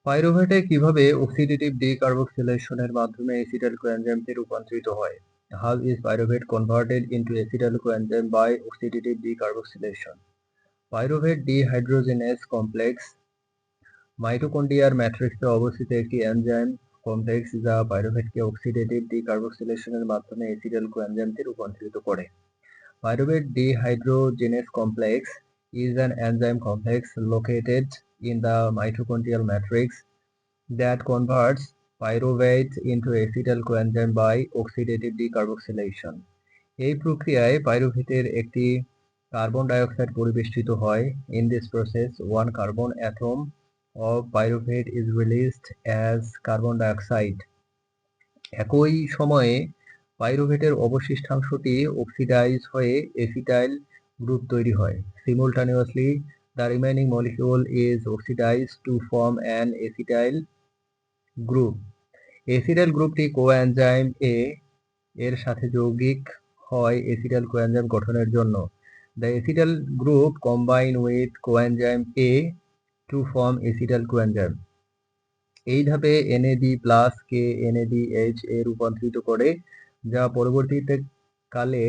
পাইরুভেটে কিভাবে অক্সিডেটিভ ডিকার্বক্সিলেশনের মাধ্যমে এসিটাইল কোএনজাইমে রূপান্তরিত হয়? How is pyruvate converted into acetyl coenzyme by oxidative decarboxylation? Pyruvate dehydrogenase complex মাইটোকন্ড্রিয়ার ম্যাট্রিক্সে অবস্থিত একটি এনজাইম কমপ্লেক্স যা পাইরুভেটকে অক্সিডেটিভ ডিকার্বক্সিলেশনের মাধ্যমে এসিটাইল কোএনজাইমে রূপান্তরিত করে। Pyruvate dehydrogenase complex is an enzyme complex located in the mitochondrial matrix that converts pyruvate into acetyl coenzyme by oxidative decarboxylation. এই প্রক্রিয়ায় পাইরুভেটের একটি কার্বন ডাইঅক্সাইড পরিবেষ্টিত হয়। In this process, one carbon atom of pyruvate is released as carbon dioxide. একই সময়ে পাইরুভেটের অবশিষ্টাংশটি oxidise হয়ে acetyl group তৈরি হয়। Simultaneously, the remaining molecule is oxidized to form an acetyl group. Acetyl গ্রুপটি কোএনজাইম এ এর সাথে যৌগিক হয় এসিটাইল কোএনজাইম গঠনের জন্য। The acetyl group combine with coenzyme A to form acetyl coenzyme. এই ধাপে NAD+ কে NADH এ রূপান্তরিত করে, যা পরবর্তীতে কালে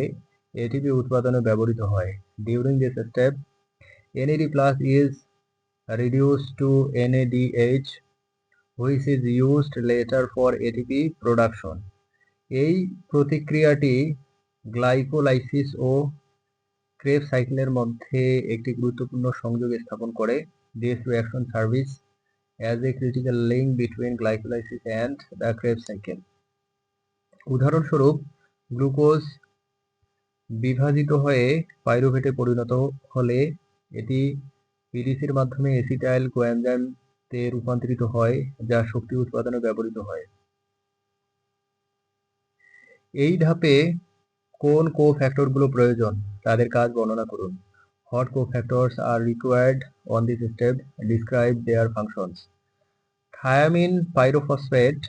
এটিপি উৎপাদনে ব্যবহৃত হয়। During this step, NAD+ is reduced to NADH, which is used later for ATP production. এই প্রতিক্রিয়াটি গ্লাইকোলাইসিস ও ক্রেবস সাইকেলের মধ্যে একটি গুরুত্বপূর্ণ সংযোগ স্থাপন করে। This reaction serves as a critical link between glycolysis and the Krebs cycle. উদাহরণস্বরূপ, গ্লুকোজ বিভাজিত হয়ে পাইরুভেটে পরিণত হলে এটি পিডিসির মাধ্যমে এসিটাইল কোএনজাইমে রূপান্তরিত হয়, যা শক্তি উৎপাদনে ব্যবহৃত হয়। এই ধাপে কোন কোফ্যাক্টরগুলো প্রয়োজন তাদের কাজ বর্ণনা করুন। What cofactors are required on this step? Describe their functions. Thiamine pyrophosphate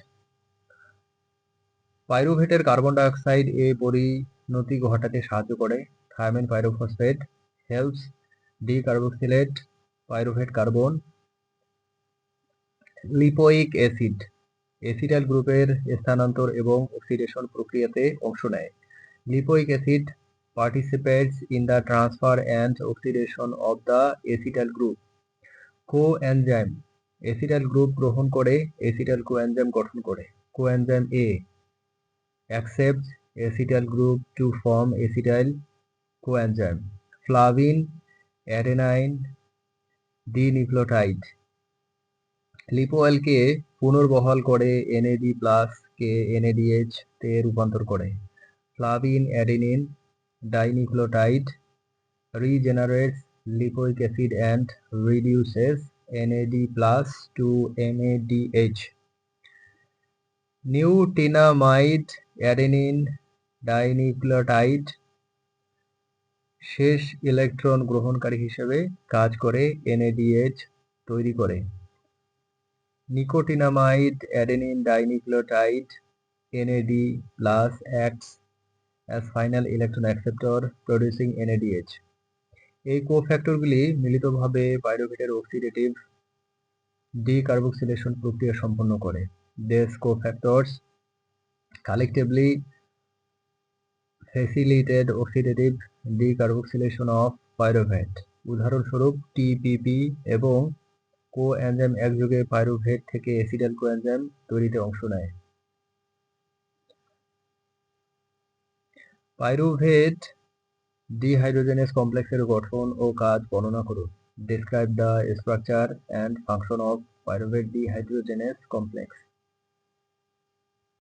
পাইরুভেটের কার্বন ডাইঅক্সাইড এ পরিণতি ঘটাতে সাহায্য করে। Thiamine pyrophosphate helps decarboxylate pyruvate carbon. Lipoic acid acetyl গ্রুপের স্থানান্তর এবং অক্সিডেশন প্রক্রিয়াতে অংশ নেয়। Lipoic acid participates in the transfer and oxidation of the acetyl group. Coenzyme acetyl group গ্রহণ করে এসিটাইল কোএনজাইম গঠন করে। Coenzyme A accepts acetyl group to form acetyl coenzyme. Flavin adenine dinucleotide লিপোয়েলকে পুনর্বহাল করে NAD+ কে NADH তে রূপান্তর করে। Flavin adenine dinucleotide regenerates lipoic acid and reduces NAD+ to NADH. Nicotinamide adenine dinucleotide শেষ ইলেকট্রন গ্রহণকারী হিসেবে কাজ করে NADH তৈরি করে। Nicotinamide adenine dinucleotide NAD+ acts as final electron acceptor producing NADH. এই কোফ্যাক্টরগুলি মিলিতভাবে পাইরুভেটের অক্সিডেটিভ ডিকার্বক্সিলেশন প্রক্রিয়া সম্পন্ন করে। These cofactors collectively facilitate oxidative decarboxylation of pyruvate. উদাহরণস্বরূপ, TPP এবং কোএনজাইম একযোগে পাইরুভেট থেকে এসিটাইল কোএনজাইম তৈরিতে অংশ নেয়। পাইরুভেট ডিহাইড্রোজেনেস কমপ্লেক্সের গঠন ও কাজ বর্ণনা করুন। Describe the structure and function of pyruvate dehydrogenase complex.